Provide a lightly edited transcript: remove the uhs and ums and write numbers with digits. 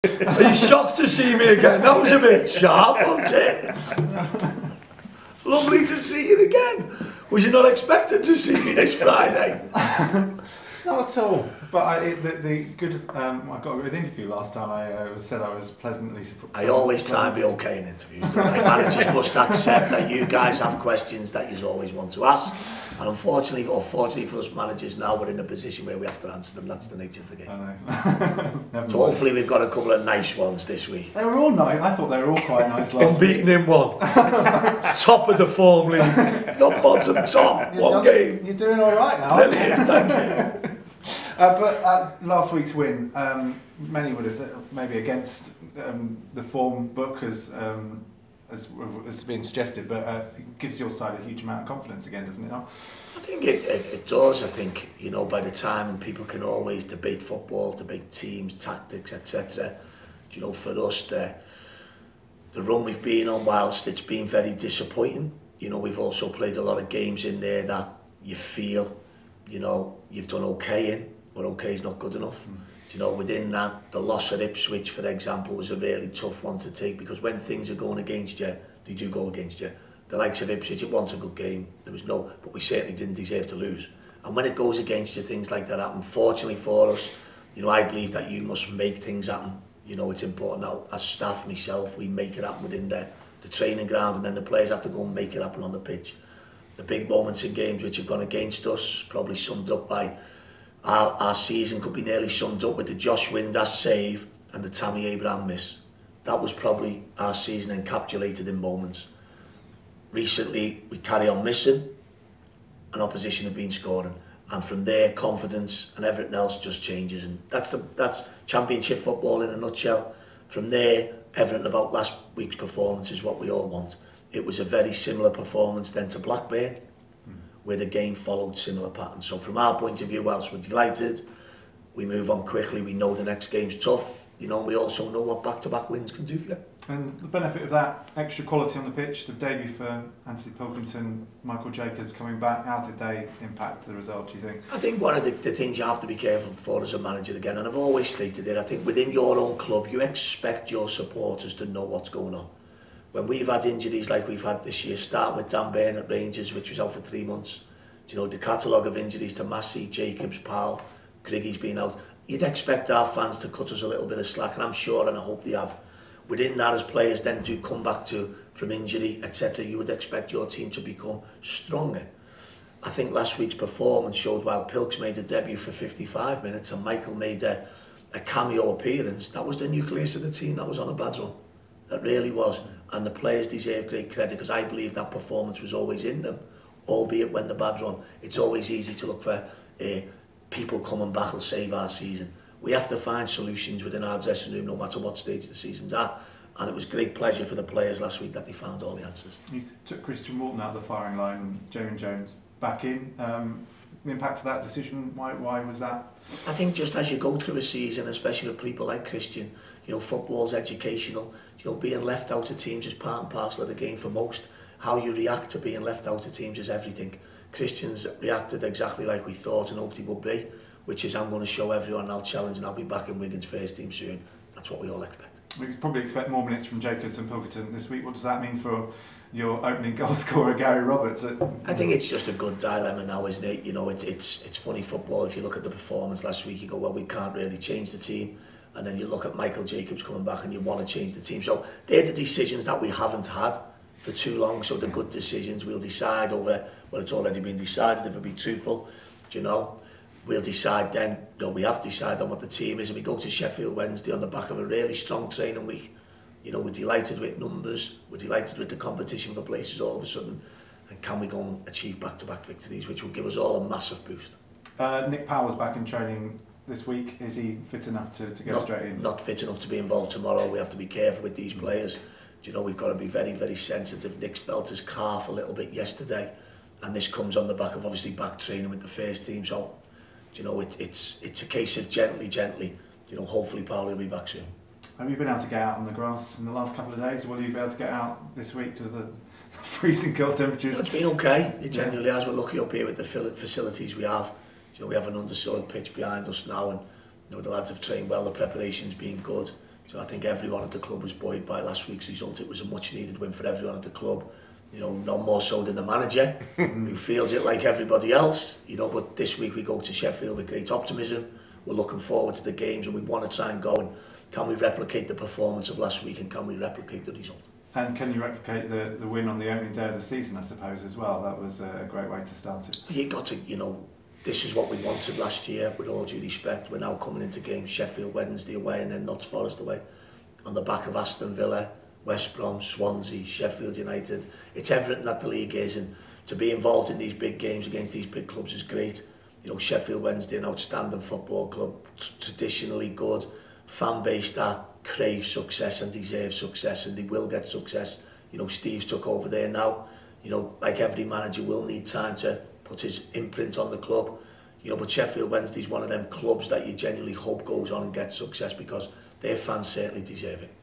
Are you shocked to see me again? That was a bit sharp, wasn't it? Lovely to see you again. Was you not expected to see me this Friday? Not at all. But I got a good interview last time. I said I was pleasantly surprised. I always try and be okay in interviews. Managers must accept that you guys have questions that you always want to ask. And unfortunately, or fortunately for us managers now, we're in a position where we have to answer them. That's the nature of the game. I know. So hopefully we've got a couple of nice ones this week. They were all nice. I thought they were all quite nice last week. Unbeaten in one. Top of the form league. Not bottom, top. One game. You're doing all right now. Brilliant, thank you. But last week's win, many would have said maybe against the form book as been suggested, but it gives your side a huge amount of confidence again, doesn't it not? I think it does. I think, you know, by the time, and people can always debate football, debate teams, tactics, etc. You know, for us, the run we've been on, whilst it's been very disappointing, you know, we've also played a lot of games in there that you feel, you know, you've done okay in, but okay is not good enough. You know, within that, the loss at Ipswich, for example, was a really tough one to take, because when things are going against you, they do go against you. The likes of Ipswich, it wasn't a good game. There was no, but we certainly didn't deserve to lose. And when it goes against you, things like that happen. Fortunately for us, you know, I believe that you must make things happen. You know, it's important now, as staff, myself, we make it happen within the training ground, and then the players have to go and make it happen on the pitch. The big moments in games which have gone against us, probably summed up by our season, could be nearly summed up with the Josh Windass save and the Tammy Abraham miss. That was probably our season encapsulated in moments. Recently, we carry on missing, and opposition have been scoring. And from there, confidence and everything else just changes. And that's championship football in a nutshell. From there, everything about last week's performance is what we all want. It was a very similar performance then to Blackburn, where the game followed similar patterns. So from our point of view, whilst we're delighted, we move on quickly. We know the next game's tough. You know, we also know what back-to-back wins can do for you. And the benefit of that extra quality on the pitch, the debut for Anthony Pilkington, Michael Jacobs coming back, how did they impact the result, do you think? I think one of the things you have to be careful for as a manager again, and I've always stated it, I think within your own club, you expect your supporters to know what's going on. When we've had injuries like we've had this year, starting with Dan Burn at Rangers, which was out for 3 months, you know, the catalogue of injuries to Massey, Jacobs, Powell, Griggy's been out, you'd expect our fans to cut us a little bit of slack, and I'm sure, and I hope they have. Within that, as players then do come back from injury, etc., you would expect your team to become stronger. I think last week's performance showed, while Pilks made a debut for 55 minutes and Michael made a cameo appearance, that was the nucleus of the team that was on a bad run. That really was. And the players deserve great credit, because I believe that performance was always in them, albeit when the bad run. It's always easy to look for people coming back will save our season. We have to find solutions within our dressing room, no matter what stage the season's at. And it was great pleasure for the players last week that they found all the answers. You took Christian Walton out of the firing line and Jamie Jones back in. The impact of that decision, why was that? I think just as you go through a season, especially with people like Christian, you know, football's educational. You know, being left out of teams is part and parcel of the game for most. How you react to being left out of teams is everything. Christian's reacted exactly like we thought and hoped he would be, which is, I'm going to show everyone I'll challenge, and I'll be back in Wigan's first team soon. That's what we all expect. We probably expect more minutes from Jacobs and Pilkington this week. What does that mean for your opening goal scorer, Gary Roberts? I think it's just a good dilemma now, isn't it? You know, it's funny football. If you look at the performance last week, you go, well, we can't really change the team. And then you look at Michael Jacobs coming back and you want to change the team. So they're the decisions that we haven't had for too long. So the good decisions we'll decide over, well, it's already been decided, if we're being truthful, you know. We'll decide then, you know, we have decided on what the team is, and we go to Sheffield Wednesday on the back of a really strong training week. You know, we're delighted with numbers, we're delighted with the competition for places all of a sudden, and can we go and achieve back-to-back victories, which will give us all a massive boost. Nick Powell's back in training this week. Is he fit enough to get straight in? Not fit enough to be involved tomorrow. We have to be careful with these players. You know, we've got to be very, very sensitive. Nick's felt his calf a little bit yesterday, and this comes on the back of obviously back training with the first team. So, you know, it's a case of gently, you know, hopefully Paul will be back soon. Have you been able to get out on the grass in the last couple of days, or will you be able to get out this week because of the freezing cold temperatures? No, it's been okay. It genuinely has. We're lucky up here with the facilities we have. You know, we have an undersoil pitch behind us now, and you know, the lads have trained well. The preparation's been good. So I think everyone at the club was buoyed by last week's result. It was a much needed win for everyone at the club. You know, not more so than the manager, who feels it like everybody else. You know, but this week we go to Sheffield with great optimism. We're looking forward to the games and we want to try and go and can we replicate the performance of last week and can we replicate the result? And can you replicate the win on the opening day of the season, I suppose, as well? That was a great way to start it. You got to, you know, this is what we wanted last year, with all due respect. We're now coming into games Sheffield Wednesday away and then Notts Forest away. On the back of Aston Villa, West Brom, Swansea, Sheffield United. It's everything that the league is, and to be involved in these big games against these big clubs is great. You know, Sheffield Wednesday, an outstanding football club, traditionally good, fan base that crave success and deserve success, and they will get success. You know, Steve's took over there now. You know, like every manager will need time to put his imprint on the club. You know, but Sheffield Wednesday is one of them clubs that you genuinely hope goes on and gets success because their fans certainly deserve it.